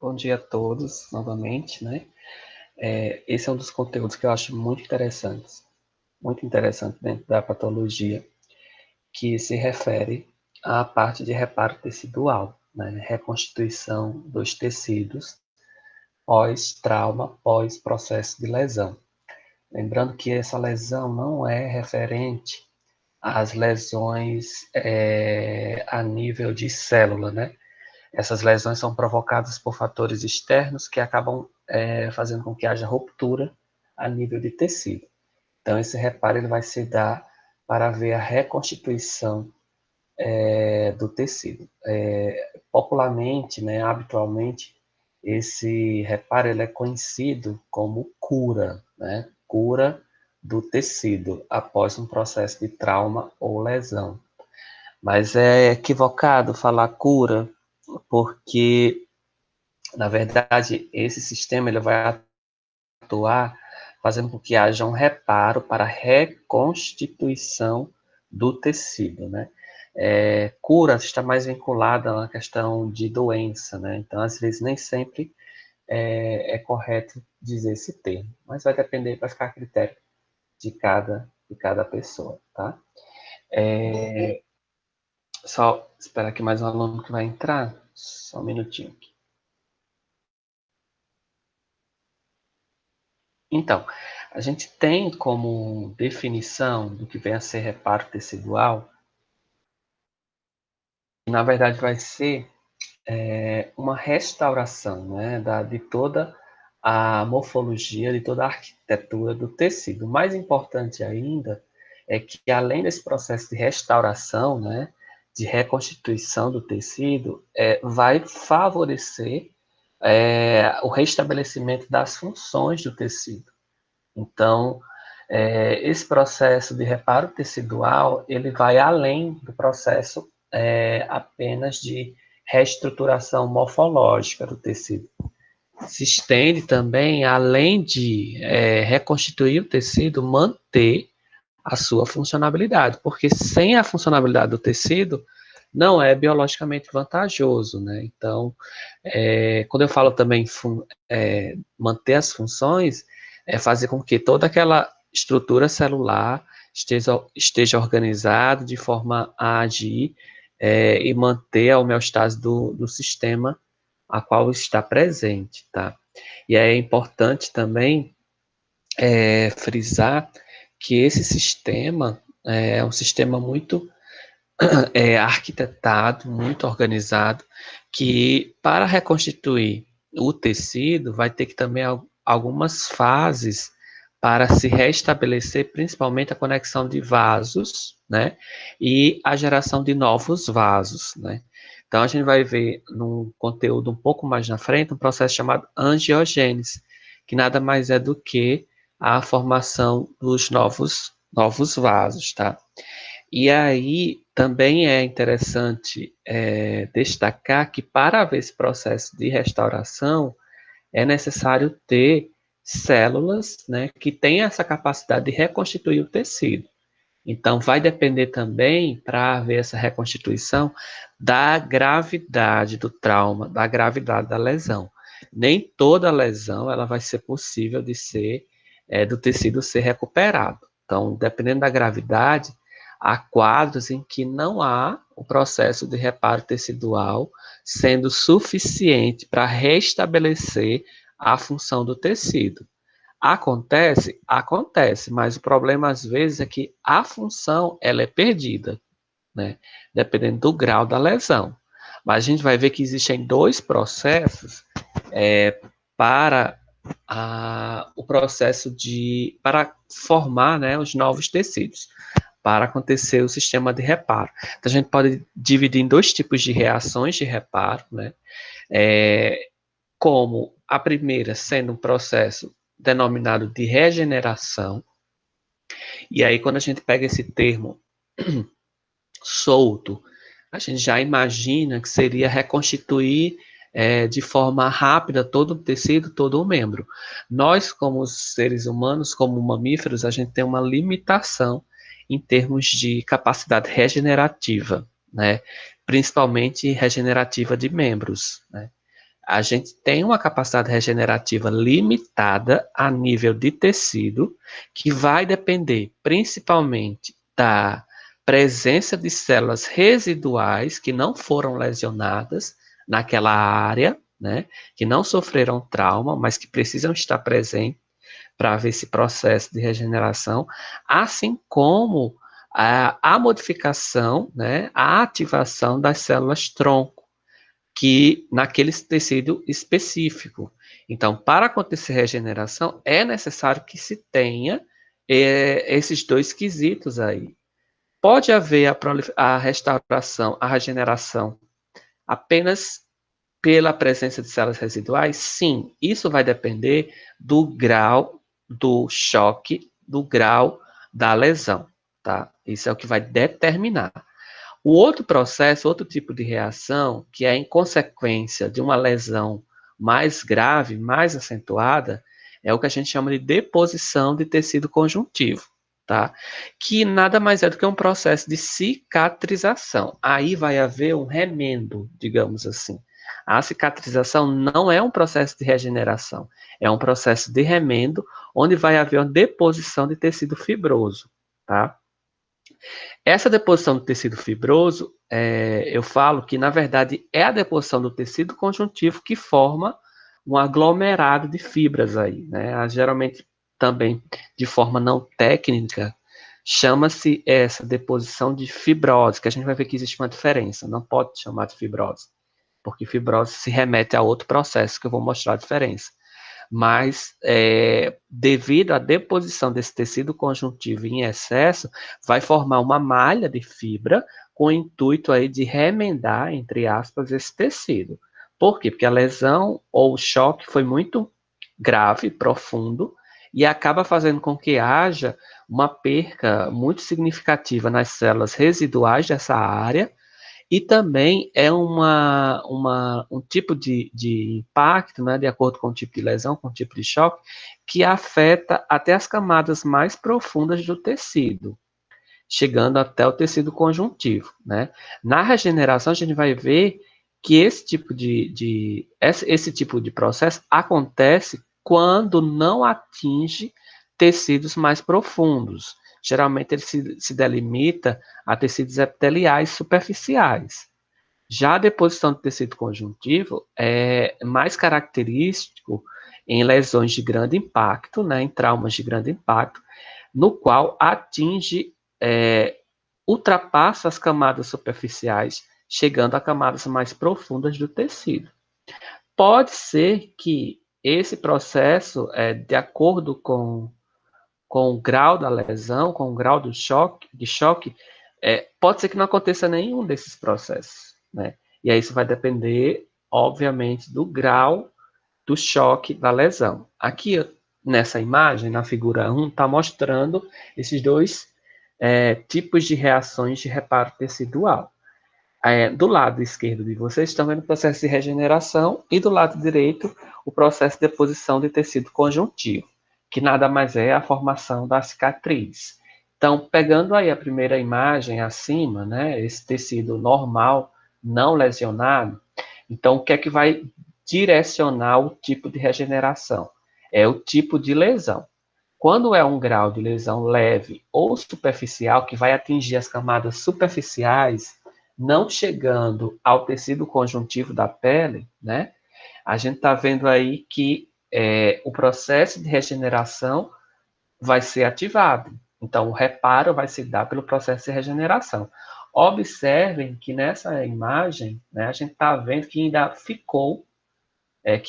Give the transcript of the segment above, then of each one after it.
Bom dia a todos, novamente, né? Esse é um dos conteúdos que eu acho muito interessante dentro da patologia, que se refere à parte de reparo tecidual, né? Reconstituição dos tecidos pós-trauma, pós-processo de lesão. Lembrando que essa lesão não é referente às lesões a nível de célula, né? Essas lesões são provocadas por fatores externos que acabam fazendo com que haja ruptura a nível de tecido. Então, esse reparo ele vai se dar para ver a reconstituição do tecido. Popularmente, né, habitualmente, esse reparo ele é conhecido como cura, né? Cura do tecido após um processo de trauma ou lesão. Mas é equivocado falar cura, porque na verdade, esse sistema ele vai atuar fazendo com que haja um reparo para a reconstituição do tecido, né? Cura está mais vinculada na questão de doença, né? Então, às vezes, nem sempre é correto dizer esse termo, mas vai depender, vai ficar a critério de cada pessoa, tá? Só esperar aqui mais um aluno que vai entrar, só um minutinho aqui. Então, a gente tem como definição do que vem a ser reparo tecidual, que na verdade vai ser uma restauração, né, de toda a morfologia, de toda a arquitetura do tecido. O mais importante ainda é que, além desse processo de restauração, né, de reconstituição do tecido, vai favorecer o restabelecimento das funções do tecido. Então, esse processo de reparo tecidual, ele vai além do processo apenas de reestruturação morfológica do tecido. Se estende também, além de reconstituir o tecido, manter a sua funcionalidade, porque sem a funcionalidade do tecido, não é biologicamente vantajoso, né? Então, quando eu falo também manter as funções, é fazer com que toda aquela estrutura celular esteja organizada de forma a agir e manter a homeostase do sistema a qual está presente, tá? E é importante também frisar que esse sistema é um sistema muito arquitetado, muito organizado, que para reconstituir o tecido vai ter que também algumas fases para se restabelecer, principalmente a conexão de vasos, né, e a geração de novos vasos, né. Então a gente vai ver num conteúdo um pouco mais na frente um processo chamado angiogênese, que nada mais é do que a formação dos novos vasos, tá? E aí também é interessante destacar que para haver esse processo de restauração é necessário ter células, né, que tenham essa capacidade de reconstituir o tecido. Então vai depender também, para haver essa reconstituição, da gravidade do trauma, da gravidade da lesão. Nem toda lesão ela vai ser possível de ser do tecido ser recuperado. Então, dependendo da gravidade, há quadros em que não há o processo de reparo tecidual sendo suficiente para restabelecer a função do tecido. Acontece? Acontece, mas o problema às vezes é que a função ela é perdida, né? Dependendo do grau da lesão. Mas a gente vai ver que existem dois processos para o processo para formar, né, os novos tecidos, para acontecer o sistema de reparo. Então a gente pode dividir em dois tipos de reações de reparo, né? Como a primeira sendo um processo denominado de regeneração, e aí quando a gente pega esse termo solto, a gente já imagina que seria reconstituir de forma rápida todo o tecido, todo o membro. Nós, como seres humanos, como mamíferos, a gente tem uma limitação em termos de capacidade regenerativa, né? Principalmente regenerativa de membros, né? A gente tem uma capacidade regenerativa limitada a nível de tecido, que vai depender principalmente da presença de células residuais que não foram lesionadas naquela área, né, que não sofreram trauma, mas que precisam estar presentes para ver esse processo de regeneração, assim como a modificação, né, a ativação das células tronco, que naquele tecido específico. Então, para acontecer regeneração, é necessário que se tenha esses dois quesitos aí. Pode haver a restauração, a regeneração apenas pela presença de células residuais? Sim, isso vai depender do grau do choque, do grau da lesão, tá? Isso é o que vai determinar. O outro processo, outro tipo de reação, que é em consequência de uma lesão mais grave, mais acentuada, é o que a gente chama de deposição de tecido conjuntivo, tá? Que nada mais é do que um processo de cicatrização. Aí vai haver um remendo, digamos assim. A cicatrização não é um processo de regeneração, é um processo de remendo, onde vai haver uma deposição de tecido fibroso, tá? Essa deposição do tecido fibroso, eu falo que, na verdade, é a deposição do tecido conjuntivo que forma um aglomerado de fibras aí, né? Geralmente, também, de forma não técnica, chama-se essa deposição de fibrose, que a gente vai ver que existe uma diferença, não pode chamar de fibrose, porque fibrose se remete a outro processo que eu vou mostrar a diferença. Mas, devido à deposição desse tecido conjuntivo em excesso, vai formar uma malha de fibra com o intuito aí de remendar, entre aspas, esse tecido. Por quê? Porque a lesão ou o choque foi muito grave, profundo, e acaba fazendo com que haja uma perca muito significativa nas células residuais dessa área, e também é um tipo de impacto, né, de acordo com o tipo de lesão, com o tipo de choque, que afeta até as camadas mais profundas do tecido, chegando até o tecido conjuntivo, né? Na regeneração, a gente vai ver que esse tipo de processo acontece quando não atinge tecidos mais profundos. Geralmente, ele se delimita a tecidos epiteliais superficiais. Já a deposição de tecido conjuntivo é mais característico em lesões de grande impacto, né, em traumas de grande impacto, no qual atinge, ultrapassa as camadas superficiais, chegando a camadas mais profundas do tecido. Pode ser que esse processo, de acordo com o grau da lesão, com o grau do choque, pode ser que não aconteça nenhum desses processos, né? E aí isso vai depender, obviamente, do grau do choque da lesão. Aqui, nessa imagem, na figura 1, está mostrando esses dois tipos de reações de reparo tecidual. Do lado esquerdo de vocês estão vendo o processo de regeneração e do lado direito o processo de deposição de tecido conjuntivo, que nada mais é a formação da cicatriz. Então, pegando aí a primeira imagem acima, né, esse tecido normal, não lesionado, então o que é que vai direcionar o tipo de regeneração? É o tipo de lesão. Quando é um grau de lesão leve ou superficial, que vai atingir as camadas superficiais, não chegando ao tecido conjuntivo da pele, né? A gente está vendo aí que o processo de regeneração vai ser ativado. Então, o reparo vai se dar pelo processo de regeneração. Observem que nessa imagem, né, a gente está vendo que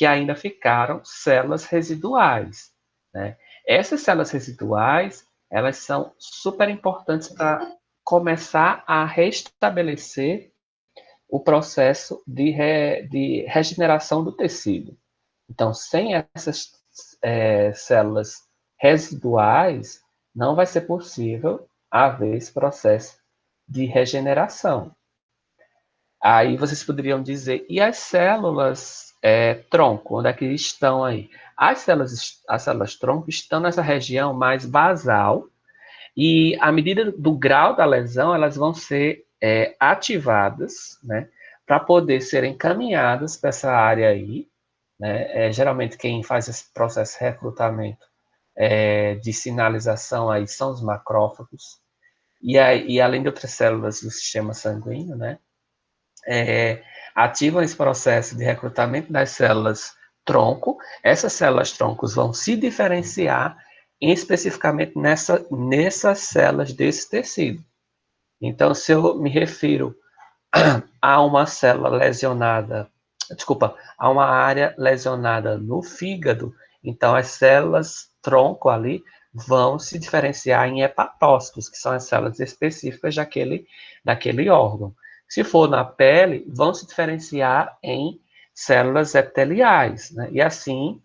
ainda ficaram células residuais, né? Essas células residuais, elas são super importantes para começar a restabelecer o processo de regeneração do tecido. Então, sem essas células residuais, não vai ser possível haver esse processo de regeneração. Aí vocês poderiam dizer, e as células tronco, onde é que estão aí? As células tronco estão nessa região mais basal, e à medida do grau da lesão, elas vão ser ativadas, né, para poder serem encaminhadas para essa área aí, né? Geralmente quem faz esse processo de recrutamento de sinalização aí são os macrófagos, e além de outras células do sistema sanguíneo, né? Ativam esse processo de recrutamento das células tronco. Essas células troncos vão se diferenciar especificamente nessas células desse tecido. Então, se eu me refiro a uma célula lesionada, desculpa, a uma área lesionada no fígado, então as células tronco ali vão se diferenciar em hepatócitos, que são as células específicas daquele órgão. Se for na pele, vão se diferenciar em células epiteliais, né? E assim,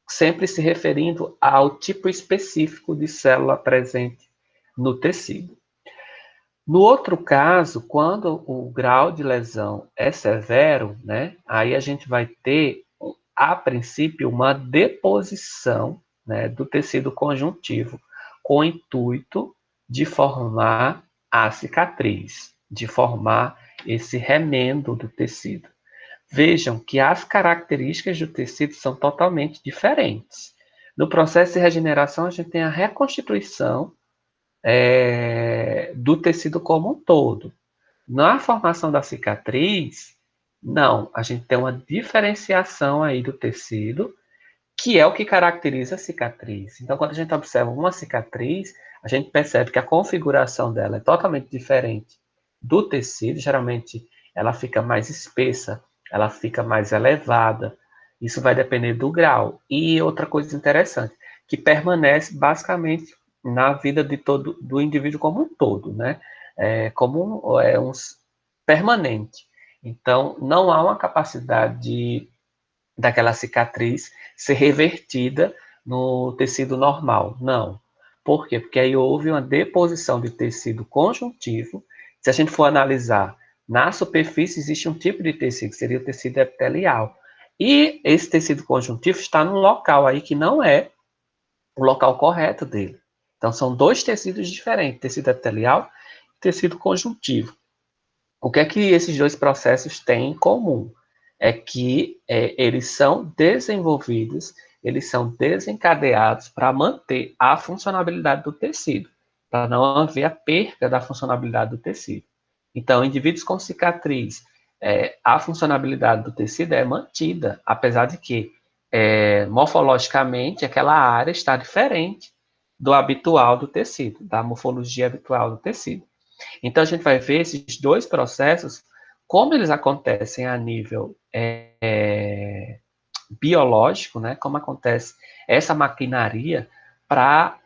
sempre se referindo ao tipo específico de célula presente no tecido. No outro caso, quando o grau de lesão é severo, né, aí a gente vai ter, a princípio, uma deposição, né, do tecido conjuntivo, com o intuito de formar a cicatriz, de formar esse remendo do tecido. Vejam que as características do tecido são totalmente diferentes. No processo de regeneração, a gente tem a reconstituição do tecido como um todo. Na formação da cicatriz, não, a gente tem uma diferenciação aí do tecido, que é o que caracteriza a cicatriz. Então, quando a gente observa uma cicatriz, a gente percebe que a configuração dela é totalmente diferente do tecido, geralmente ela fica mais espessa, ela fica mais elevada, isso vai depender do grau. E outra coisa interessante, que permanece basicamente na vida do indivíduo como um todo, né? Um permanente. Então, não há uma capacidade daquela cicatriz ser revertida no tecido normal. Não. Por quê? Porque aí houve uma deposição de tecido conjuntivo. Se a gente for analisar, na superfície existe um tipo de tecido, que seria o tecido epitelial. E esse tecido conjuntivo está num local aí que não é o local correto dele. Então, são dois tecidos diferentes, tecido epitelial e tecido conjuntivo. O que é que esses dois processos têm em comum? É que eles são desenvolvidos, eles são desencadeados para manter a funcionalidade do tecido, para não haver a perda da funcionalidade do tecido. Então, indivíduos com cicatriz, a funcionalidade do tecido é mantida, apesar de que morfologicamente aquela área está diferente do habitual do tecido, da morfologia habitual do tecido. Então, a gente vai ver esses dois processos, como eles acontecem a nível biológico, né? Como acontece essa maquinaria para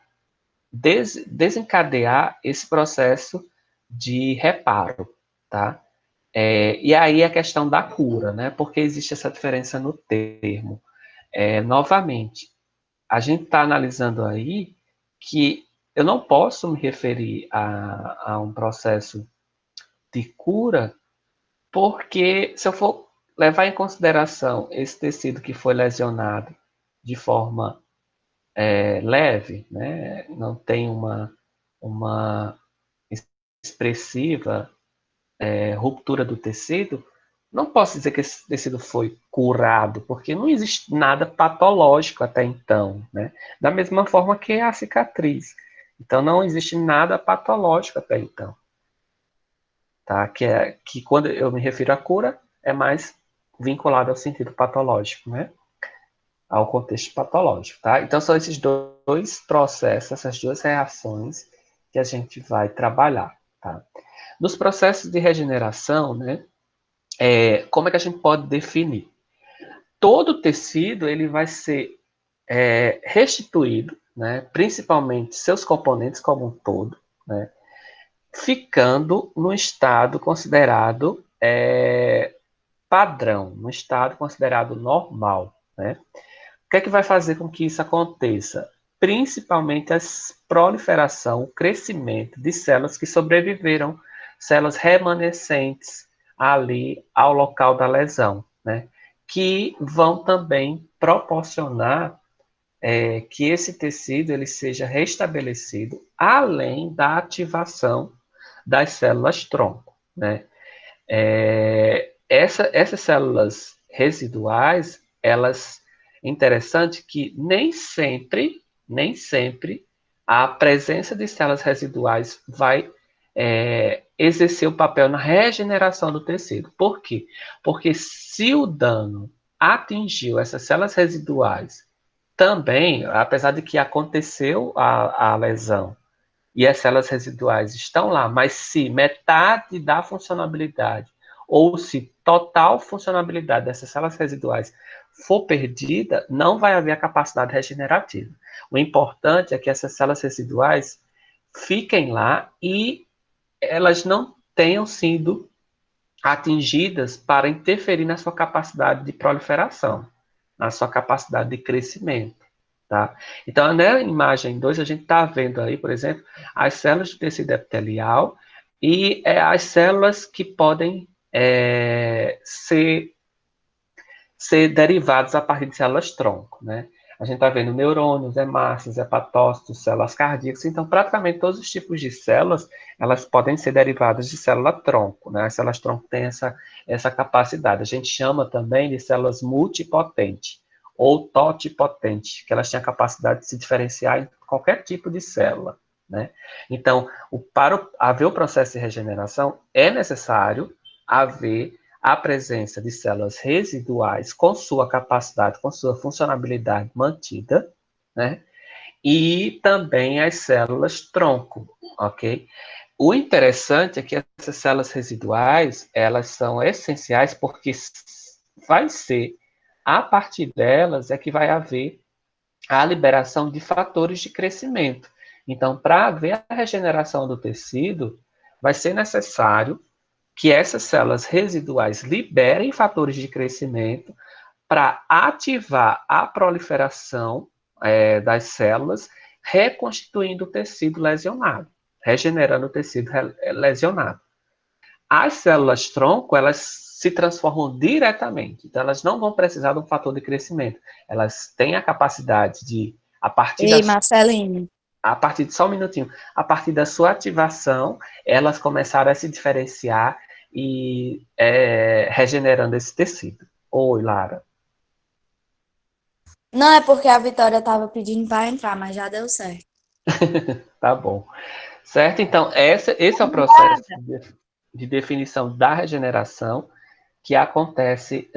desencadear esse processo de reparo, tá? E aí a questão da cura, né? Porque existe essa diferença no termo. Novamente, a gente está analisando aí que eu não posso me referir a um processo de cura, porque se eu for levar em consideração esse tecido que foi lesionado de forma leve, né, não tem uma expressiva ruptura do tecido, não posso dizer que esse tecido foi curado, porque não existe nada patológico até então, né? Da mesma forma que a cicatriz. Então, não existe nada patológico até então. Tá? Que quando eu me refiro à cura, é mais vinculado ao sentido patológico, né? Ao contexto patológico, tá? Então, são esses dois processos, essas duas reações que a gente vai trabalhar, tá? Nos processos de regeneração, né? Como é que a gente pode definir? Todo tecido ele vai ser restituído, né? Principalmente seus componentes como um todo, né? Ficando no estado considerado padrão, no estado considerado normal, né? O que é que vai fazer com que isso aconteça? Principalmente a proliferação, o crescimento de células que sobreviveram, células remanescentes ali ao local da lesão, né? Que vão também proporcionar que esse tecido ele seja restabelecido, além da ativação das células tronco, né? essas células residuais, elas, interessante que nem sempre a presença de células residuais vai exercer o papel na regeneração do tecido. Por quê? Porque se o dano atingiu essas células residuais também, apesar de que aconteceu a lesão e as células residuais estão lá, mas se metade da funcionalidade ou se total funcionalidade dessas células residuais for perdida, não vai haver a capacidade regenerativa. O importante é que essas células residuais fiquem lá e elas não tenham sido atingidas para interferir na sua capacidade de proliferação, na sua capacidade de crescimento. Tá? Então, na imagem 2, a gente está vendo aí, por exemplo, as células do tecido epitelial e as células que podem ser derivadas a partir de células-tronco, né? A gente está vendo neurônios, hemácias, hepatócitos, células cardíacas. Então, praticamente todos os tipos de células, elas podem ser derivadas de célula-tronco, né? As células-tronco têm essa capacidade. A gente chama também de células multipotentes ou totipotentes, que elas têm a capacidade de se diferenciar em qualquer tipo de célula, né? Então, para haver o processo de regeneração, é necessário haver a presença de células residuais com sua capacidade, com sua funcionalidade mantida, né? E também as células tronco, ok? O interessante é que essas células residuais, elas são essenciais porque vai ser a partir delas é que vai haver a liberação de fatores de crescimento. Então, para haver a regeneração do tecido, vai ser necessário que essas células residuais liberem fatores de crescimento para ativar a proliferação das células, reconstituindo o tecido lesionado, regenerando o tecido lesionado. As células tronco, elas se transformam diretamente, então elas não vão precisar de um fator de crescimento. Elas têm a capacidade de, a partir da Ei, Marcelinho. a partir de só um minutinho, a partir da sua ativação, elas começaram a se diferenciar e regenerando esse tecido. Oi, Lara. Não é porque a Vitória estava pedindo para entrar, mas já deu certo. Tá bom. Certo? Então, esse é o processo de definição da regeneração que acontece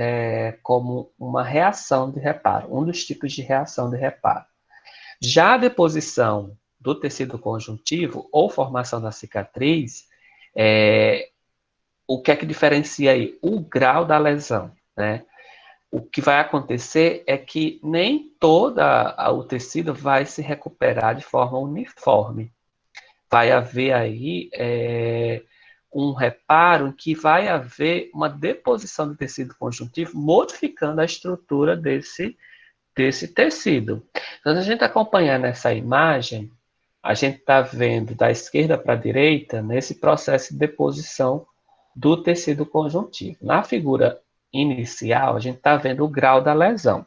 como uma reação de reparo, um dos tipos de reação de reparo. Já a deposição do tecido conjuntivo ou formação da cicatriz, o que é que diferencia aí? O grau da lesão, né? O que vai acontecer é que nem todo o tecido vai se recuperar de forma uniforme. Vai haver aí um reparo em que vai haver uma deposição do tecido conjuntivo, modificando a estrutura desse tecido. Então, se a gente acompanhar nessa imagem, a gente está vendo da esquerda para a direita nesse processo de deposição do tecido conjuntivo. Na figura inicial, a gente está vendo o grau da lesão.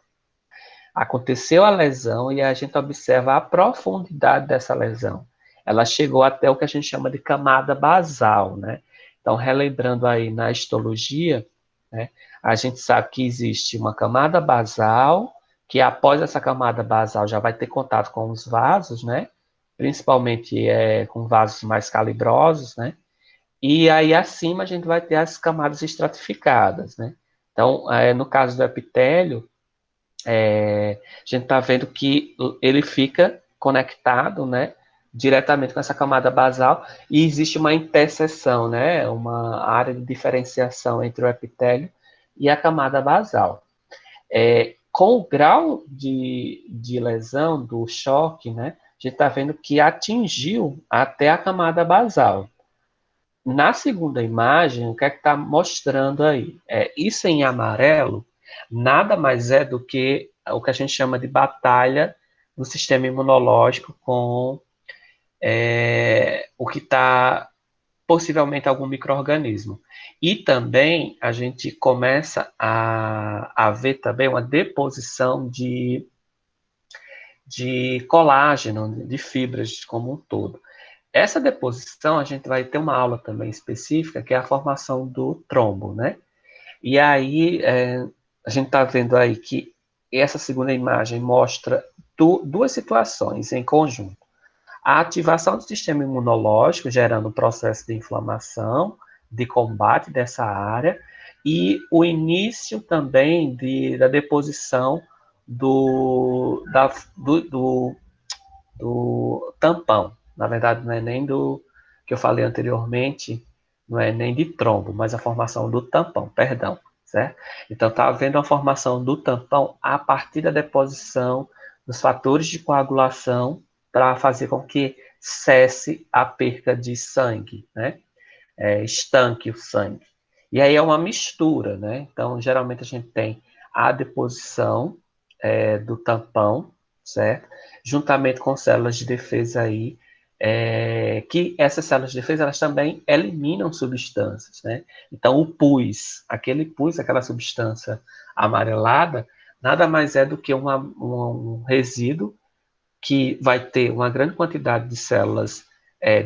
Aconteceu a lesão e a gente observa a profundidade dessa lesão. Ela chegou até o que a gente chama de camada basal, né? Então, relembrando aí na histologia, né, a gente sabe que existe uma camada basal, que após essa camada basal já vai ter contato com os vasos, né? Principalmente com vasos mais calibrosos, né? E aí acima a gente vai ter as camadas estratificadas, né? Então, no caso do epitélio, a gente está vendo que ele fica conectado, né, diretamente com essa camada basal e existe uma interseção, né, uma área de diferenciação entre o epitélio e a camada basal. Com o grau de lesão do choque, né, a gente está vendo que atingiu até a camada basal. Na segunda imagem, o que é que está mostrando aí? Isso em amarelo nada mais é do que o que a gente chama de batalha do sistema imunológico com o que está possivelmente algum micro-organismo. E também a gente começa a ver também uma deposição de colágeno, de fibras como um todo. Essa deposição, a gente vai ter uma aula também específica, que é a formação do trombo, né? E aí, a gente está vendo aí que essa segunda imagem mostra duas situações em conjunto. A ativação do sistema imunológico, gerando um processo de inflamação, de combate dessa área, e o início também da deposição do, da, do tampão. Na verdade, não é nem do que eu falei anteriormente, não é nem de trombo, mas a formação do tampão, perdão, certo? Então, está havendo a formação do tampão a partir da deposição dos fatores de coagulação para fazer com que cesse a perca de sangue, né? Estanque o sangue. E aí é uma mistura, né? Então, geralmente a gente tem a deposição do tampão, certo? Juntamente com células de defesa aí, que essas células de defesa elas também eliminam substâncias, né? Então, o pus, aquele pus, aquela substância amarelada, nada mais é do que um resíduo que vai ter uma grande quantidade de células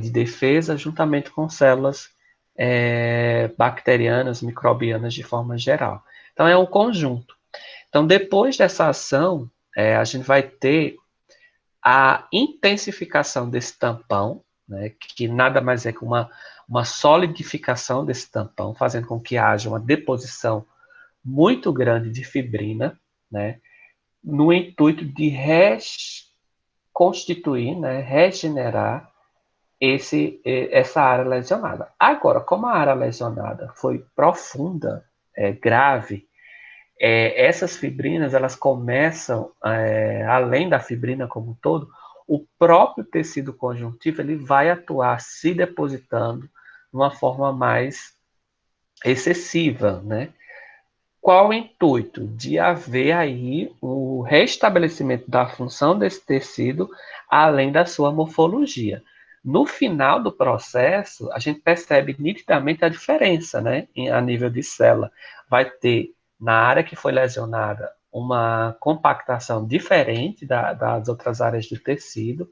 de defesa, juntamente com células bacterianas, microbianas de forma geral. Então, é um conjunto. Então, depois dessa ação, a gente vai ter a intensificação desse tampão, né, que nada mais é que uma solidificação desse tampão, fazendo com que haja uma deposição muito grande de fibrina, né, no intuito de reconstituir, né, regenerar essa área lesionada. Agora, como a área lesionada foi profunda, grave, essas fibrinas elas começam, além da fibrina como um todo, o próprio tecido conjuntivo ele vai atuar se depositando de uma forma mais excessiva, né? Qual o intuito? De haver aí o restabelecimento da função desse tecido, além da sua morfologia. No final do processo, a gente percebe nitidamente a diferença, né, a nível de célula. Vai ter, na área que foi lesionada, uma compactação diferente das outras áreas do tecido,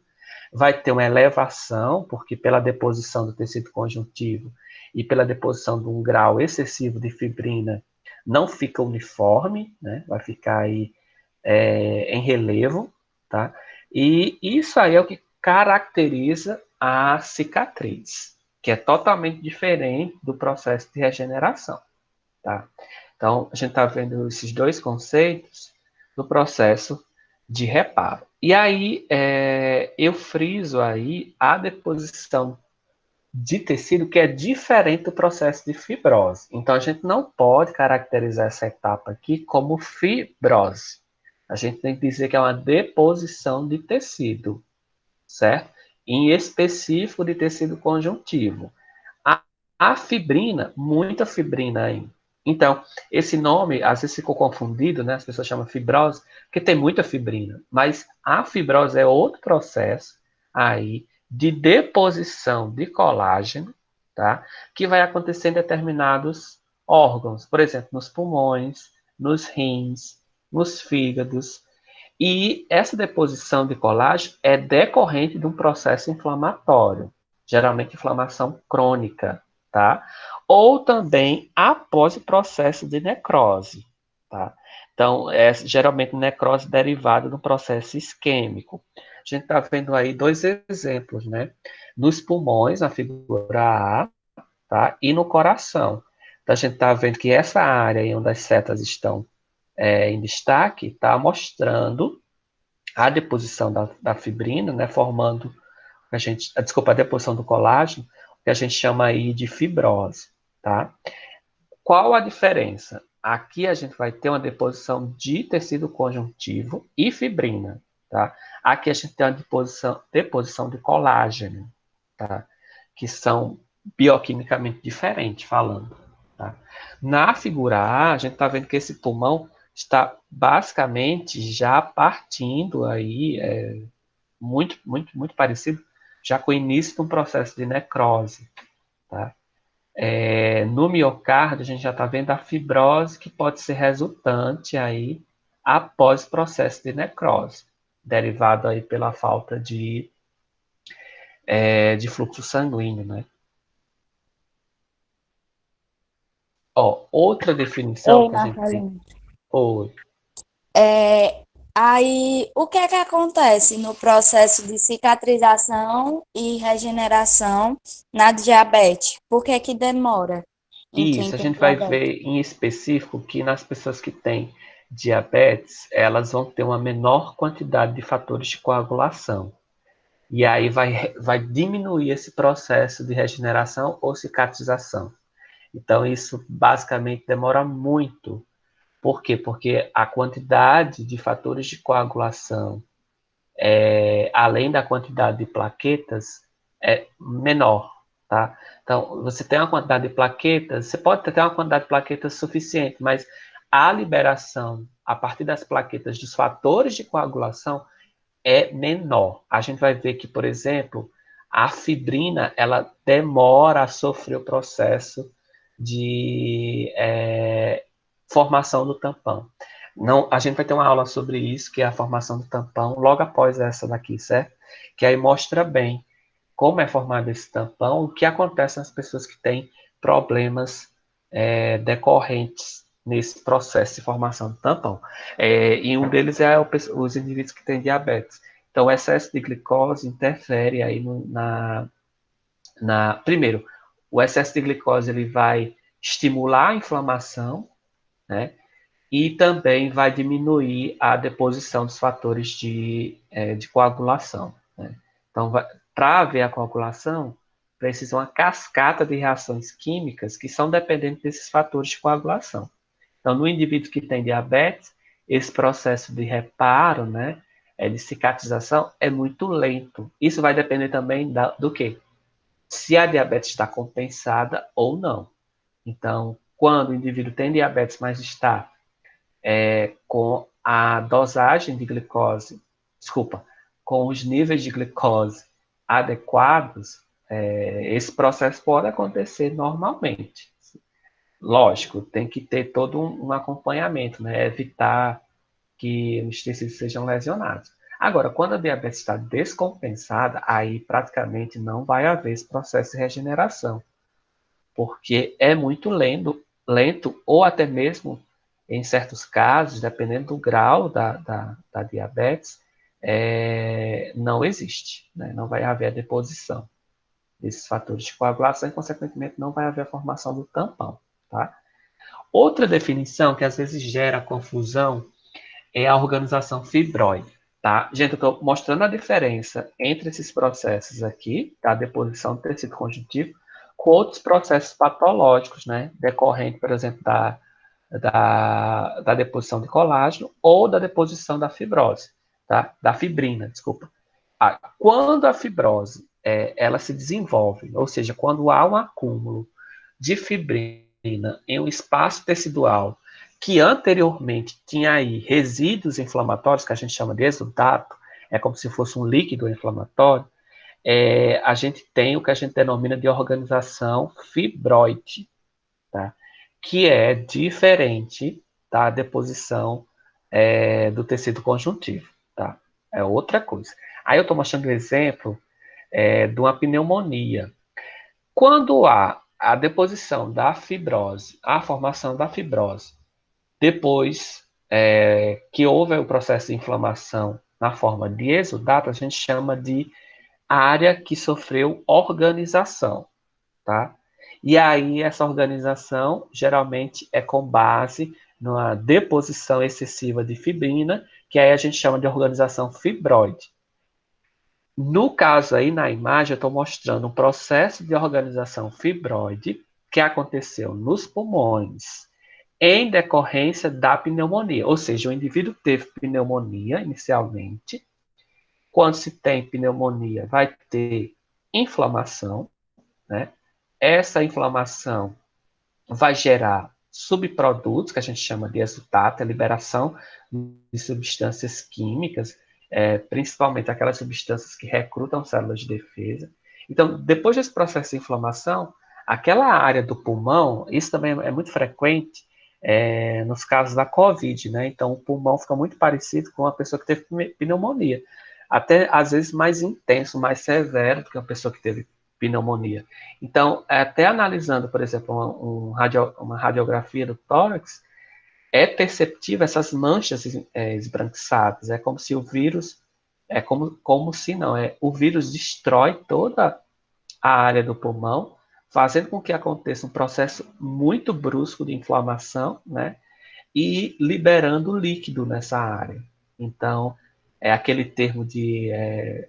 vai ter uma elevação, porque pela deposição do tecido conjuntivo e pela deposição de um grau excessivo de fibrina, não fica uniforme, né? Vai ficar aí em relevo, tá? E isso aí é o que caracteriza a cicatriz, que é totalmente diferente do processo de regeneração, tá? Então, a gente está vendo esses dois conceitos do processo de reparo. E aí, eu friso aí a deposição de tecido que é diferente do processo de fibrose. Então, a gente não pode caracterizar essa etapa aqui como fibrose. A gente tem que dizer que é uma deposição de tecido, certo? Em específico de tecido conjuntivo. A, a fibrina, muita fibrina aí. Então, esse nome às vezes ficou confundido, né? As pessoas chamam fibrose, porque tem muita fibrina. Mas a fibrose é outro processo aí de deposição de colágeno, tá? Que vai acontecer em determinados órgãos, por exemplo, nos pulmões, nos rins, nos fígados. E essa deposição de colágeno é decorrente de um processo inflamatório, geralmente inflamação crônica, tá? Ou também após o processo de necrose, tá? Então, geralmente necrose derivada do processo isquêmico. A gente está vendo aí dois exemplos, né? Nos pulmões, na figura A, tá? E no coração. Então, a gente está vendo que essa área aí onde as setas estão em destaque está mostrando a deposição da fibrina, né, formando a deposição do colágeno, que a gente chama aí de fibrose, tá? Qual a diferença? Aqui a gente vai ter uma deposição de tecido conjuntivo e fibrina, tá? Aqui a gente tem uma deposição de colágeno, tá? Que são bioquimicamente diferentes, falando, tá? Na figura A, a gente está vendo que esse pulmão está basicamente já partindo aí, muito, muito, muito parecido, já com o início de um processo de necrose, tá? No miocárdio, a gente já está vendo a fibrose que pode ser resultante aí após o processo de necrose, derivado aí pela falta de fluxo sanguíneo, né? Ó, Outra definição Ei, que a gente tem. Marcelino. Oi. É, aí, o que é que acontece no processo de cicatrização e regeneração na diabetes? Por que que demora em quem Isso, a tem gente vai diabetes? ver em específico que nas pessoas que têm diabetes, elas vão ter uma menor quantidade de fatores de coagulação. E aí vai diminuir esse processo de regeneração ou cicatrização. Então, isso basicamente demora muito. Por quê? Porque a quantidade de fatores de coagulação, além da quantidade de plaquetas, é menor, tá? Então, você tem uma quantidade de plaquetas, você pode ter uma quantidade de plaquetas suficiente, mas a liberação a partir das plaquetas dos fatores de coagulação é menor. A gente vai ver que, por exemplo, a fibrina ela demora a sofrer o processo de formação do tampão. Não, a gente vai ter uma aula sobre isso, que é a formação do tampão, logo após essa daqui, certo? Que aí mostra bem como é formado esse tampão, o que acontece nas pessoas que têm problemas decorrentes nesse processo de formação do tampão. E um deles é os indivíduos que têm diabetes. Então, o excesso de glicose interfere aí primeiro, o excesso de glicose ele vai estimular a inflamação, né? E também vai diminuir a deposição dos fatores de coagulação, né? Então, para haver a coagulação, precisa uma cascata de reações químicas que são dependentes desses fatores de coagulação. Então, no indivíduo que tem diabetes, esse processo de reparo, né, de cicatrização, é muito lento. Isso vai depender também do quê? Se a diabetes está compensada ou não. Então, quando o indivíduo tem diabetes, mas está com a dosagem de glicose, desculpa, com os níveis de glicose adequados, esse processo pode acontecer normalmente. Lógico, tem que ter todo um acompanhamento, né? Evitar que os tecidos sejam lesionados. Agora, quando a diabetes está descompensada, aí praticamente não vai haver esse processo de regeneração, porque é muito lento ou até mesmo, em certos casos, dependendo do grau da diabetes, não existe, né? Não vai haver a deposição desses fatores de coagulação e, consequentemente, não vai haver a formação do tampão, tá? Outra definição que às vezes gera confusão é a organização fibroide, tá? Gente, eu estou mostrando a diferença entre esses processos aqui, da deposição do tecido conjuntivo, com outros processos patológicos, né? Decorrente, por exemplo, da deposição de colágeno ou da deposição da fibrose, tá? Da fibrina, desculpa. Quando a fibrose ela se desenvolve, ou seja, quando há um acúmulo de fibrina em um espaço tecidual que anteriormente tinha aí resíduos inflamatórios, que a gente chama de exudato, é como se fosse um líquido inflamatório, a gente tem o que a gente denomina de organização fibroide, tá? Que é diferente da deposição do tecido conjuntivo, tá? É outra coisa. Aí eu estou mostrando um exemplo de uma pneumonia. Quando há a deposição da fibrose, a formação da fibrose, depois que houve o processo de inflamação na forma de exudato, a gente chama de área que sofreu organização, tá? E aí essa organização geralmente é com base numa deposição excessiva de fibrina, que aí a gente chama de organização fibroide. No caso aí, na imagem, eu estou mostrando um processo de organização fibroide que aconteceu nos pulmões em decorrência da pneumonia. Ou seja, o indivíduo teve pneumonia inicialmente. Quando se tem pneumonia, vai ter inflamação, né? Essa inflamação vai gerar subprodutos, que a gente chama de exudato, a liberação de substâncias químicas, principalmente aquelas substâncias que recrutam células de defesa. Então, depois desse processo de inflamação, aquela área do pulmão, isso também é muito frequente nos casos da COVID, né? Então, o pulmão fica muito parecido com uma pessoa que teve pneumonia. Até, às vezes, mais intenso, mais severo do que uma pessoa que teve pneumonia. Então, até analisando, por exemplo, uma radiografia do tórax, é perceptível essas manchas esbranquiçadas. É como se o vírus, como se não, o vírus destrói toda a área do pulmão, fazendo com que aconteça um processo muito brusco de inflamação, né? E liberando líquido nessa área. Então, aquele termo de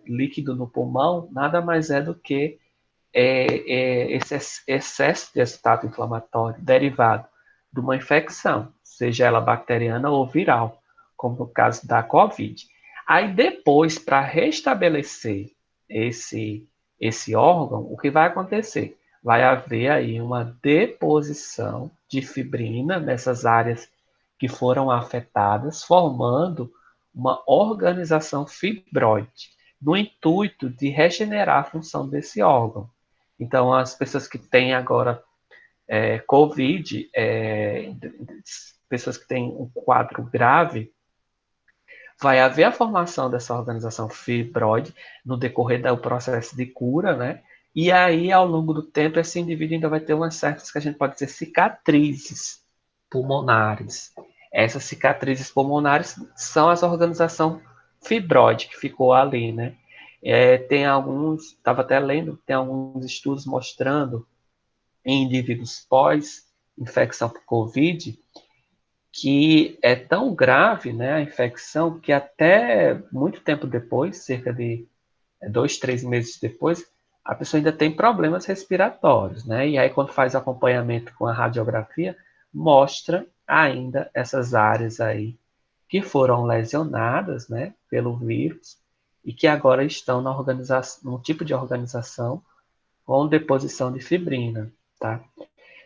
líquido no pulmão, nada mais é do que esse excesso de acetato inflamatório derivado de uma infecção, seja ela bacteriana ou viral, como no caso da COVID. Aí depois, para restabelecer esse órgão, o que vai acontecer? Vai haver aí uma deposição de fibrina nessas áreas que foram afetadas, formando uma organização fibroide, no intuito de regenerar a função desse órgão. Então, as pessoas que têm agora COVID, pessoas que têm um quadro grave, vai haver a formação dessa organização fibroide no decorrer do processo de cura, né? E aí, ao longo do tempo, esse indivíduo ainda vai ter umas certas que a gente pode dizer cicatrizes pulmonares. Essas cicatrizes pulmonares são as organização fibroide que ficou ali, né? Tem alguns, estava até lendo, tem alguns estudos mostrando em indivíduos pós-infecção por Covid, que é tão grave, né, a infecção, que até muito tempo depois, cerca de 2, 3 meses depois, a pessoa ainda tem problemas respiratórios, né? E aí, quando faz acompanhamento com a radiografia, mostra ainda essas áreas aí que foram lesionadas, né, pelo vírus e que agora estão na organização, num tipo de organização com deposição de fibrina, tá?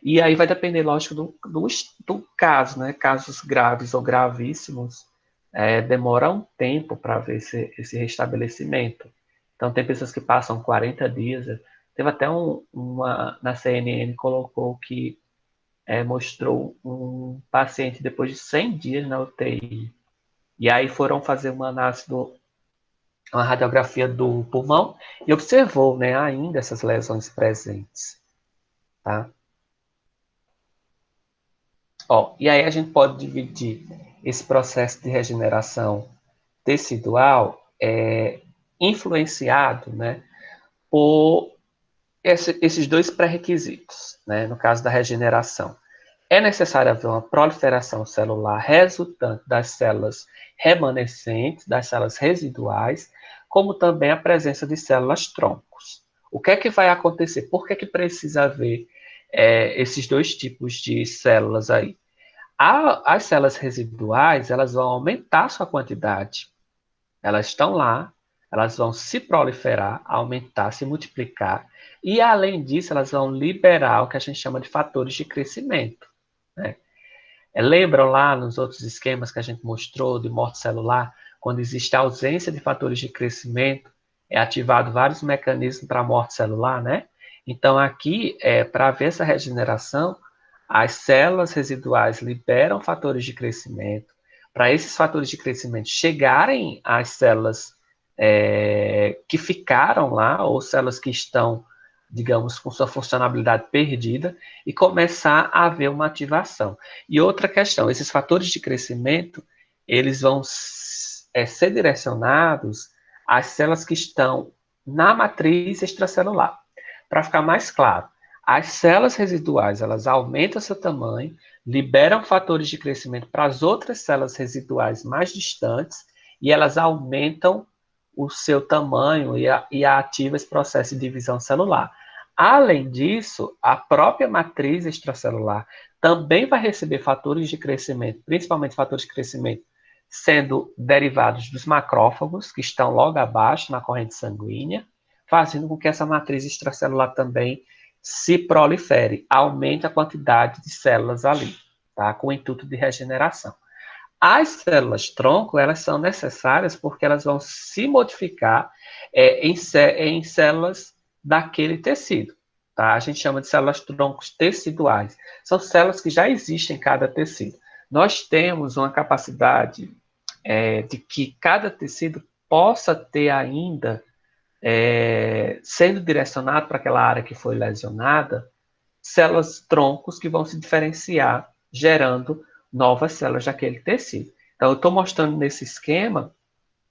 E aí vai depender, lógico, do caso, né? Casos graves ou gravíssimos, demora um tempo para ver esse restabelecimento. Então, tem pessoas que passam 40 dias. Teve até na CNN, colocou que mostrou um paciente depois de 100 dias na UTI. E aí foram fazer uma análise uma radiografia do pulmão e observou, né, ainda essas lesões presentes, tá? Ó, e aí a gente pode dividir esse processo de regeneração tecidual influenciado, né, por esses dois pré-requisitos, né, no caso da regeneração. É necessário haver uma proliferação celular resultante das células remanescentes, das células residuais, como também a presença de células troncos. O que é que vai acontecer? Por que é que precisa haver esses dois tipos de células aí? As células residuais, elas vão aumentar sua quantidade. Elas estão lá, elas vão se proliferar, aumentar, se multiplicar, e além disso, elas vão liberar o que a gente chama de fatores de crescimento, né? Lembram lá nos outros esquemas que a gente mostrou de morte celular, quando existe ausência de fatores de crescimento, é ativado vários mecanismos para a morte celular, né? Então, aqui, para ver essa regeneração, as células residuais liberam fatores de crescimento. Para esses fatores de crescimento chegarem às células que ficaram lá, ou células que estão, digamos, com sua funcionalidade perdida, e começar a haver uma ativação. E outra questão, esses fatores de crescimento, eles vão ser direcionados às células que estão na matriz extracelular. Para ficar mais claro, as células residuais, elas aumentam seu tamanho, liberam fatores de crescimento para as outras células residuais mais distantes e elas aumentam o seu tamanho e ativa esse processo de divisão celular. Além disso, a própria matriz extracelular também vai receber fatores de crescimento, principalmente fatores de crescimento sendo derivados dos macrófagos, que estão logo abaixo na corrente sanguínea, fazendo com que essa matriz extracelular também se prolifere, aumente a quantidade de células ali, tá? Com o intuito de regeneração. As células tronco, elas são necessárias porque elas vão se modificar em células daquele tecido, tá? A gente chama de células troncos teciduais. São células que já existem em cada tecido. Nós temos uma capacidade de que cada tecido possa ter ainda sendo direcionado para aquela área que foi lesionada, células troncos que vão se diferenciar, gerando novas células daquele tecido. Então, eu estou mostrando nesse esquema,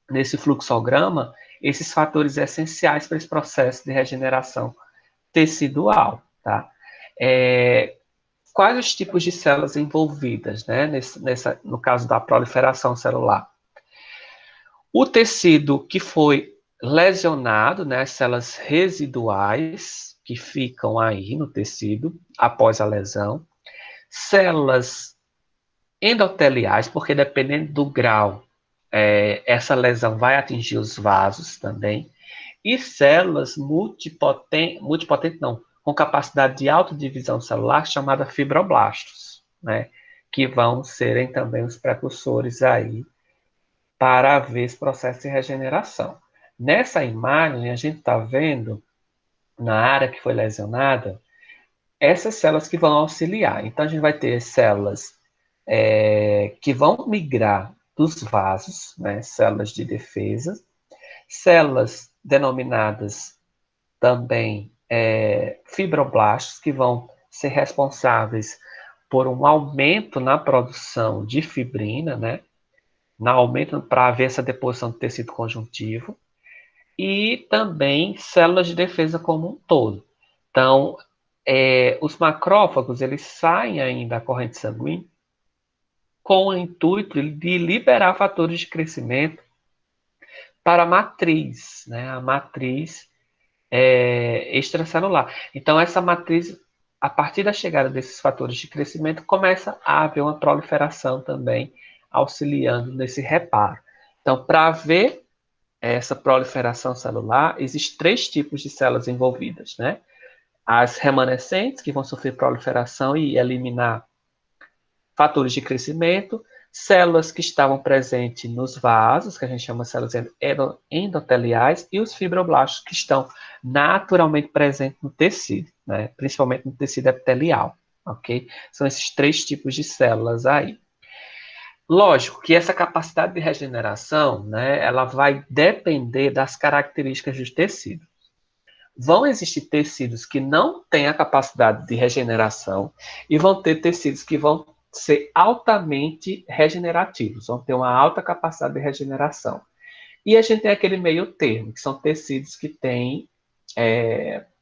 nesse fluxograma, esses fatores essenciais para esse processo de regeneração tecidual, tá? Quais os tipos de células envolvidas, né, no caso da proliferação celular? O tecido que foi lesionado, né, as células residuais que ficam aí no tecido após a lesão, células endoteliais, porque dependendo do grau, essa lesão vai atingir os vasos também, e células multipotentes não, com capacidade de autodivisão celular, chamada fibroblastos, né, que vão serem também os precursores aí para haver esse processo de regeneração. Nessa imagem, a gente está vendo, na área que foi lesionada, essas células que vão auxiliar. Então, a gente vai ter células que vão migrar dos vasos, né, células de defesa, células denominadas também fibroblastos, que vão ser responsáveis por um aumento na produção de fibrina, né, na aumento para haver essa deposição do tecido conjuntivo, e também células de defesa como um todo. Então, os macrófagos, eles saem ainda da corrente sanguínea com o intuito de liberar fatores de crescimento para a matriz, né? A matriz extracelular. Então, essa matriz, a partir da chegada desses fatores de crescimento, começa a haver uma proliferação também, auxiliando nesse reparo. Então, para haver essa proliferação celular, existem 3 tipos de células envolvidas, né? As remanescentes, que vão sofrer proliferação e eliminar fatores de crescimento, células que estavam presentes nos vasos, que a gente chama de células endoteliais, e os fibroblastos, que estão naturalmente presentes no tecido, né? Principalmente no tecido epitelial, ok? São esses 3 tipos de células aí. Lógico que essa capacidade de regeneração, né, ela vai depender das características dos tecidos. Vão existir tecidos que não têm a capacidade de regeneração e vão ter tecidos que vão ser altamente regenerativos, vão ter uma alta capacidade de regeneração. E a gente tem aquele meio termo, que são tecidos que têm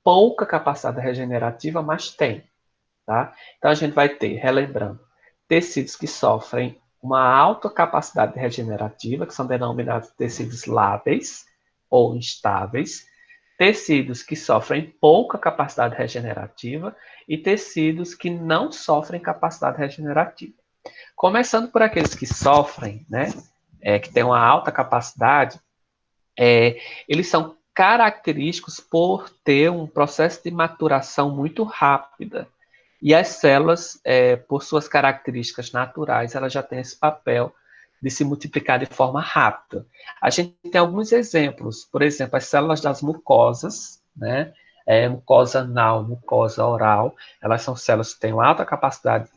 pouca capacidade regenerativa, mas têm. Tá? Então a gente vai ter, relembrando, tecidos que sofrem uma alta capacidade regenerativa, que são denominados tecidos lábeis ou instáveis, tecidos que sofrem pouca capacidade regenerativa e tecidos que não sofrem capacidade regenerativa. Começando por aqueles que sofrem, né, que têm uma alta capacidade, eles são característicos por ter um processo de maturação muito rápida. E as células, por suas características naturais, elas já têm esse papel de se multiplicar de forma rápida. A gente tem alguns exemplos, por exemplo, as células das mucosas, né? Mucosa anal, mucosa oral, elas são células que têm uma alta capacidade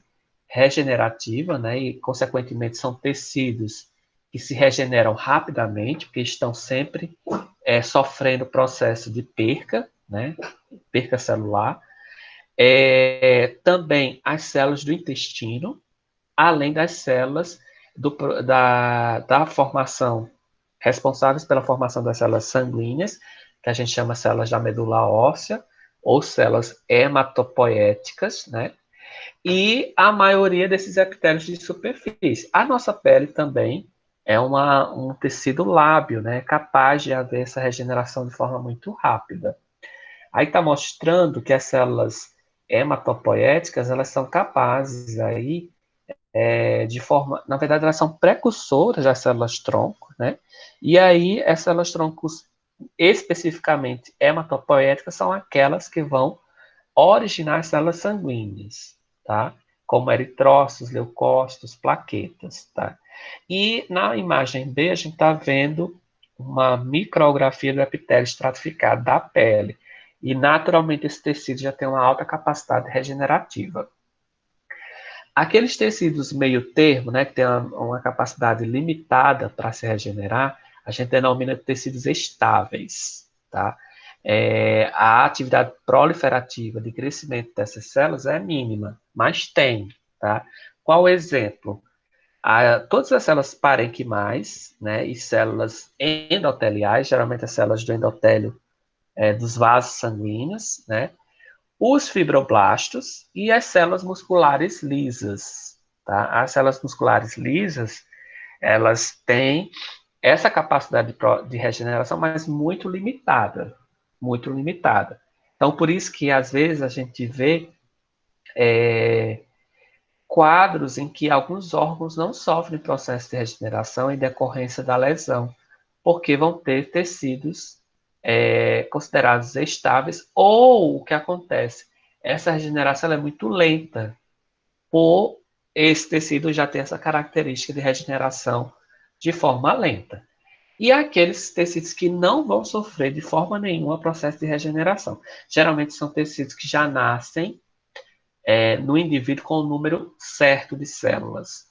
regenerativa, né? E, consequentemente, são tecidos que se regeneram rapidamente, porque estão sempre sofrendo processo de perca, né? Perca celular. Também as células do intestino, além das células da formação, responsáveis pela formação das células sanguíneas, que a gente chama células da medula óssea, ou células hematopoéticas, né? E a maioria desses epitélios de superfície. A nossa pele também é um tecido lábil, né? Capaz de haver essa regeneração de forma muito rápida. Aí está mostrando que as células hematopoéticas, elas são capazes aí de forma, na verdade elas são precursoras das células tronco, né? E aí as células troncos especificamente hematopoéticas são aquelas que vão originar as células sanguíneas, tá? Como eritrócitos, leucócitos, plaquetas, tá? E na imagem B a gente está vendo uma micrografia do epitélio estratificado da pele. E naturalmente esse tecido já tem uma alta capacidade regenerativa. Aqueles tecidos meio termo, né, que tem uma capacidade limitada para se regenerar, a gente denomina de tecidos estáveis. tá? A atividade proliferativa de crescimento dessas células é mínima, mas tem, tá? Qual o exemplo? Todas as células parênquimais, né, e células endoteliais, geralmente as células do endotélio dos vasos sanguíneos, né, os fibroblastos e as células musculares lisas, tá? As células musculares lisas, elas têm essa capacidade de regeneração, mas muito limitada, muito limitada. Então, por isso que às vezes a gente vê quadros em que alguns órgãos não sofrem processo de regeneração em decorrência da lesão, porque vão ter tecidos considerados estáveis, ou o que acontece? Essa regeneração é muito lenta, por esse tecido já ter essa característica de regeneração de forma lenta. E aqueles tecidos que não vão sofrer de forma nenhuma processo de regeneração. Geralmente são tecidos que já nascem no indivíduo com o número certo de células,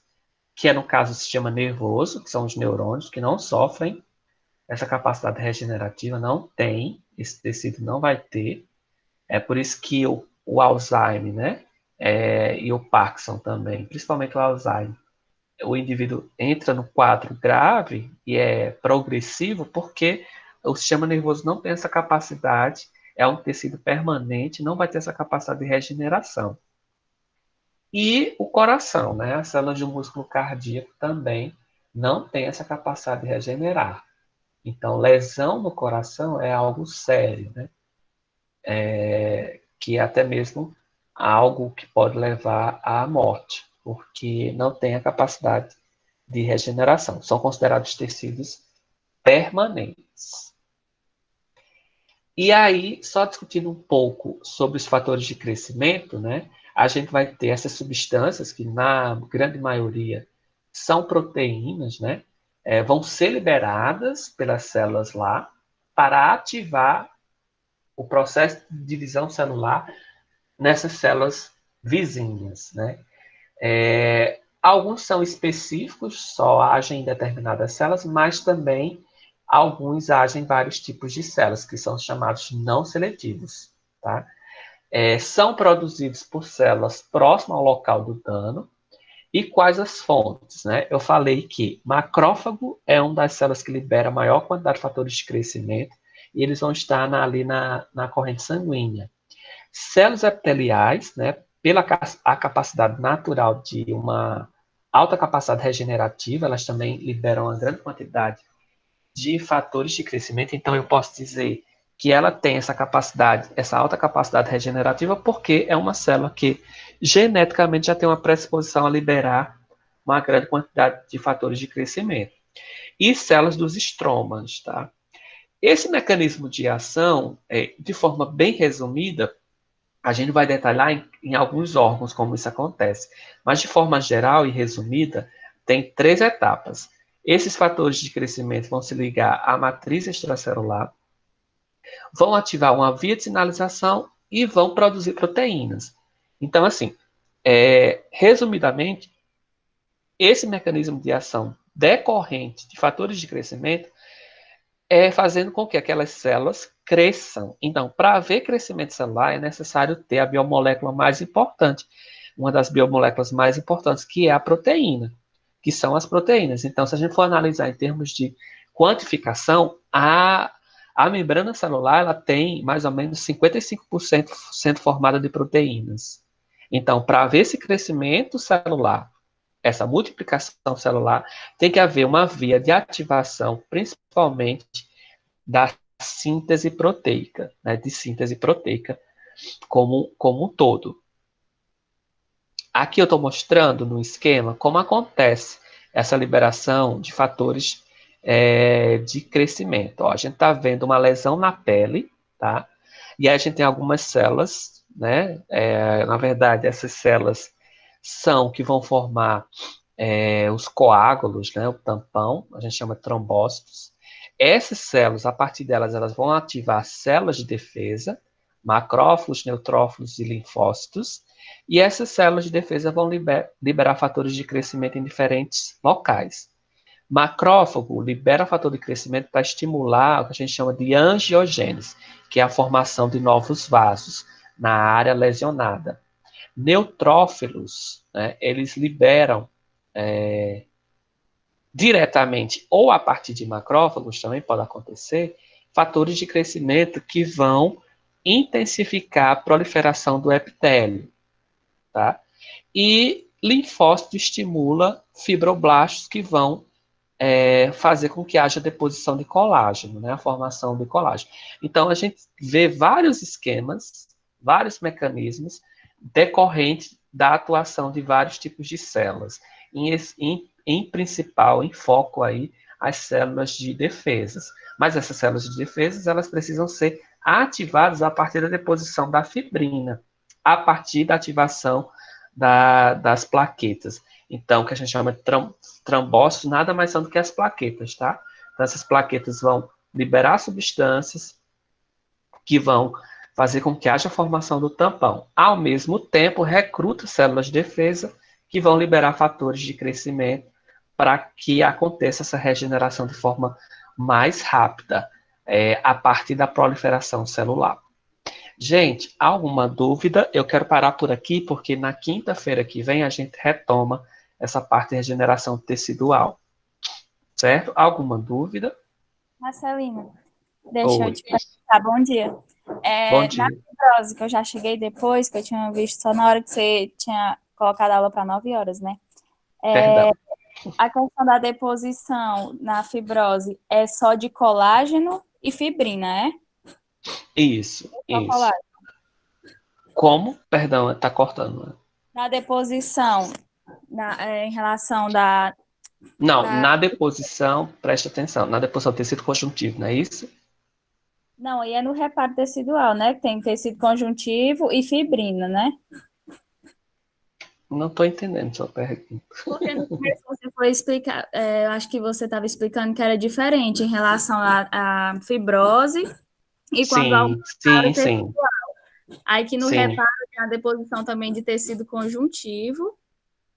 que é no caso o sistema nervoso, que são os neurônios, que não sofrem essa capacidade regenerativa, não tem, esse tecido não vai ter. É por isso que o Alzheimer, né? E o Parkinson também, principalmente o Alzheimer, o indivíduo entra no quadro grave e é progressivo porque o sistema nervoso não tem essa capacidade, é um tecido permanente, não vai ter essa capacidade de regeneração. E o coração, né? As células do músculo cardíaco também não tem essa capacidade de regenerar. Então, lesão no coração é algo sério, né? Que é até mesmo algo que pode levar à morte, porque não tem a capacidade de regeneração. São considerados tecidos permanentes. E aí, só discutindo um pouco sobre os fatores de crescimento, né? A gente vai ter essas substâncias que, na grande maioria, são proteínas, né? Vão ser liberadas pelas células lá para ativar o processo de divisão celular nessas células vizinhas, né? Alguns são específicos, só agem em determinadas células, mas também alguns agem em vários tipos de células, que são chamados não seletivos. Tá? São produzidos por células próximas ao local do dano. E quais as fontes? Né? Eu falei que macrófago é uma das células que libera a maior quantidade de fatores de crescimento, e eles vão estar ali na corrente sanguínea. Células epiteliais, né, pela a capacidade natural de uma alta capacidade regenerativa, elas também liberam uma grande quantidade de fatores de crescimento, então eu posso dizer que ela tem essa capacidade, essa alta capacidade regenerativa, porque é uma célula que geneticamente já tem uma predisposição a liberar uma grande quantidade de fatores de crescimento. E células dos estromas, tá? Esse mecanismo de ação, de forma bem resumida, a gente vai detalhar em alguns órgãos como isso acontece, mas de forma geral e resumida, tem 3 etapas. Esses fatores de crescimento vão se ligar à matriz extracelular, vão ativar uma via de sinalização e vão produzir proteínas. Então, assim, resumidamente, esse mecanismo de ação decorrente de fatores de crescimento fazendo com que aquelas células cresçam. Então, para haver crescimento celular, é necessário ter a biomolécula mais importante, uma das biomoléculas mais importantes, que é a proteína, que são as proteínas. Então, se a gente for analisar em termos de quantificação, a membrana celular ela tem mais ou menos 55% sendo formada de proteínas. Então, para haver esse crescimento celular, essa multiplicação celular, tem que haver uma via de ativação, principalmente da síntese proteica, né, de síntese proteica como um todo. Aqui eu estou mostrando no esquema como acontece essa liberação de fatores de crescimento. Ó, a gente está vendo uma lesão na pele, tá? E aí a gente tem algumas células, né? Na verdade, essas células são que vão formar os coágulos, né? O tampão, a gente chama de trombócitos. Essas células, a partir delas, elas vão ativar células de defesa, macrófilos, neutrófilos e linfócitos, e essas células de defesa vão liberar fatores de crescimento em diferentes locais. Macrófago libera fator de crescimento para estimular o que a gente chama de angiogênese, que é a formação de novos vasos na área lesionada. Neutrófilos, né, eles liberam diretamente ou a partir de macrófagos, também pode acontecer, fatores de crescimento que vão intensificar a proliferação do epitélio, tá? E linfócito estimula fibroblastos que vão fazer com que haja deposição de colágeno, né, a formação de colágeno. Então, a gente vê vários esquemas, vários mecanismos decorrentes da atuação de vários tipos de células. Em principal, em foco aí, as células de defesas. Mas essas células de defesas, elas precisam ser ativadas a partir da deposição da fibrina, a partir da ativação das plaquetas. Então, o que a gente chama de trombócitos nada mais são do que as plaquetas, tá? Então, essas plaquetas vão liberar substâncias que vão fazer com que haja a formação do tampão. Ao mesmo tempo, recruta células de defesa que vão liberar fatores de crescimento para que aconteça essa regeneração de forma mais rápida, a partir da proliferação celular. Gente, alguma dúvida? Eu quero parar por aqui, porque na quinta-feira que vem a gente retoma essa parte de regeneração tecidual, certo? Alguma dúvida? Marcelina, deixa eu Oi, te perguntar, bom dia. bom Na dia. fibrose, que eu já cheguei depois, que eu tinha visto só na hora que você tinha colocado a aula para 9 horas, né? Perdão. A questão da deposição na fibrose é só de colágeno e fibrina, é? Isso, Só isso. colágeno. Como? Perdão, tá cortando, né? Na deposição, em relação Não, da. na deposição, preste atenção, na deposição do tecido conjuntivo, não é isso? Não, aí é no reparo tecidual, né? Que tem tecido conjuntivo e fibrina, né? Não estou entendendo sua pergunta. Porque no começo você foi explicar, eu acho que você estava explicando que era diferente em relação à fibrose e quando há o Sim, reparo sim, tecidual. sim, Aí que no sim. reparo tem a deposição também de tecido conjuntivo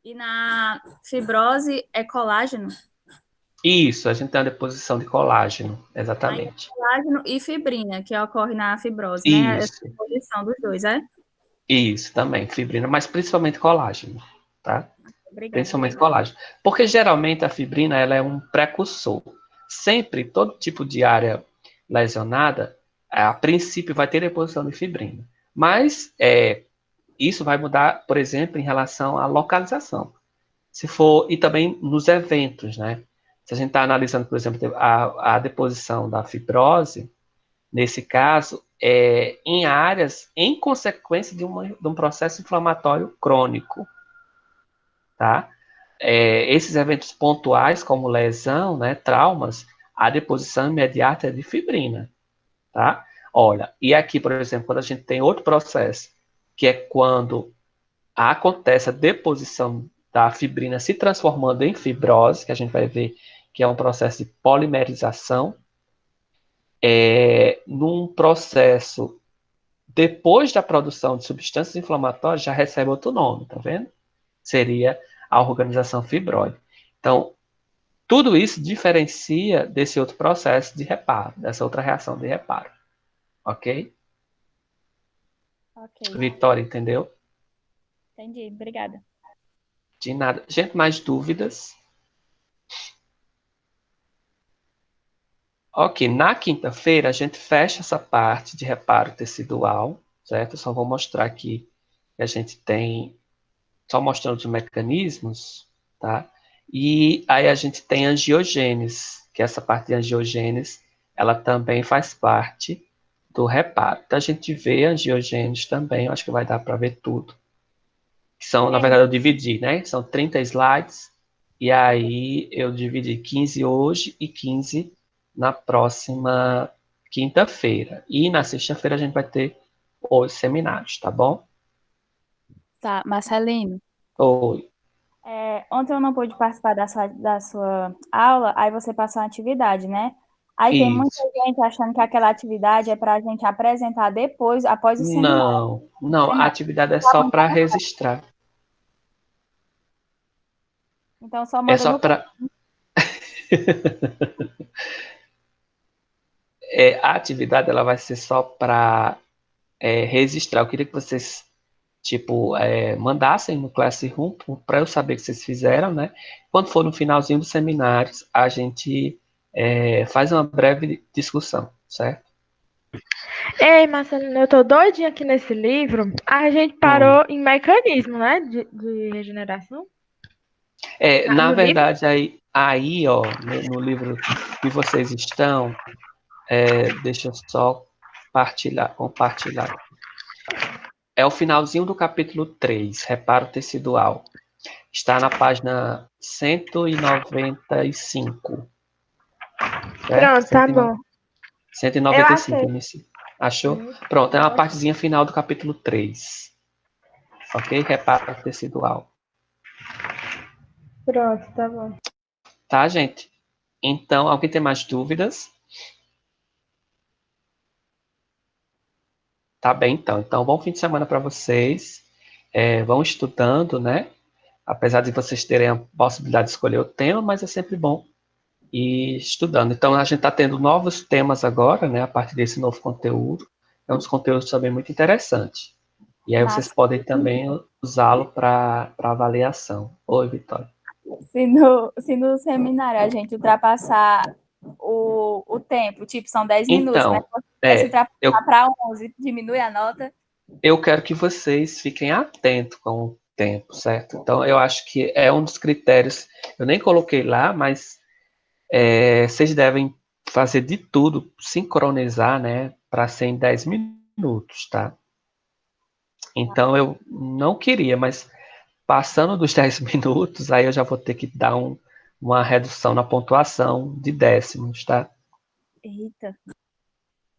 e na fibrose é colágeno. Isso, a gente tem a deposição de colágeno, Aí é exatamente. colágeno e fibrina que ocorre na fibrose, né? Essa Isso, deposição dos dois, é? isso também, fibrina, mas principalmente colágeno, tá? Obrigada. Principalmente colágeno. Porque geralmente a fibrina ela é um precursor. Sempre, todo tipo de área lesionada, a princípio vai ter deposição de fibrina. Mas isso vai mudar, por exemplo, em relação à localização. Se for, e também nos eventos, né? Se a gente está analisando, por exemplo, a deposição da fibrose, nesse caso, em áreas em consequência de um processo inflamatório crônico, tá? Esses eventos pontuais, como lesão, né, traumas, a deposição imediata é de fibrina, tá? Olha, e aqui, por exemplo, quando a gente tem outro processo, que é quando acontece a deposição da fibrina se transformando em fibrose, que a gente vai ver que é um processo de polimerização, num processo depois da produção de substâncias inflamatórias já recebe outro nome, tá vendo? Seria a organização fibroide. Então, tudo isso diferencia desse outro processo de reparo, dessa outra reação de reparo. Ok? Ok, Vitória, entendeu? entendi. Obrigada. De nada. Gente, mais dúvidas? Ok, na quinta-feira a gente fecha essa parte de reparo tecidual, certo? Eu só vou mostrar aqui que a gente tem, só mostrando os mecanismos, tá? E aí a gente tem angiogênese, que essa parte de angiogênese, ela também faz parte do reparo. Então a gente vê angiogênese também, eu acho que vai dar para ver tudo. Que são, na verdade, eu dividi, né? São 30 slides, e aí eu dividi 15 hoje e 15 na próxima quinta-feira. E na sexta-feira a gente vai ter os seminários, tá bom? Tá, Marcelino. Oi. Ontem eu não pude participar da sua aula, aí você passou uma atividade, né? Aí tem muita Isso. gente achando que aquela atividade é para a gente apresentar depois, após o seminário. Não, não, a Seminário. atividade é só para registrar. Então só É manda só no. para A atividade ela vai ser só para registrar. Eu queria que vocês tipo, mandassem no Classroom para eu saber que vocês fizeram, né? Quando for no finalzinho dos seminários, a gente faz uma breve discussão, certo? Ei, Marcelino, eu tô doidinha aqui nesse livro. A gente Hum. parou em mecanismo, né? De regeneração. Na No livro? verdade, aí ó, no livro que vocês estão, deixa eu só compartilhar. É o finalzinho do capítulo 3, reparo tecidual. Está na página 195, certo? Pronto, tá bom. Eu 195, achei. MC. Achou? Pronto, é uma partezinha final do capítulo 3. Ok? Reparo tecidual. Pronto, tá bom. Tá, gente? Então, alguém tem mais dúvidas? Tá bem, então. Então, bom fim de semana para vocês. Vão estudando, né? Apesar de vocês terem a possibilidade de escolher o tema, mas é sempre bom ir estudando. Então, a gente está tendo novos temas agora, né? A partir desse novo conteúdo. É um dos conteúdos também muito interessante. E aí vocês Mas podem também usá-lo para avaliação. Oi, Vitória. se no seminário a gente ultrapassar o tempo, tipo, são 10 minutos, mas Então, se ultrapassar eu, para 11, diminui a nota? eu quero que vocês fiquem atentos com o tempo, certo? Então, eu acho que é um dos critérios. Eu nem coloquei lá, mas vocês devem fazer de tudo, sincronizar, né, para ser em 10 minutos, tá? Então, eu não queria, mas passando dos 10 minutos, aí eu já vou ter que dar uma redução na pontuação de décimos, tá? Eita.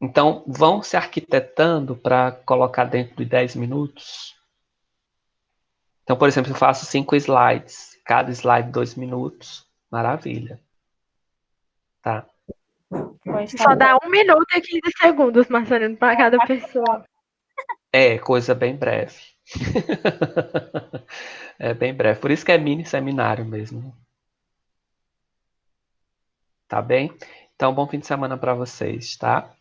Então, vão se arquitetando para colocar dentro de 10 minutos. Então, por exemplo, eu faço 5 slides, cada slide 2 minutos. Maravilha. Tá? Pois tá Só bom. dá 1 minuto e 15 segundos, Marcelino, para cada pessoa. Coisa bem breve. É bem breve. Por isso que é mini seminário mesmo. Tá bem? Então, bom fim de semana para vocês, tá?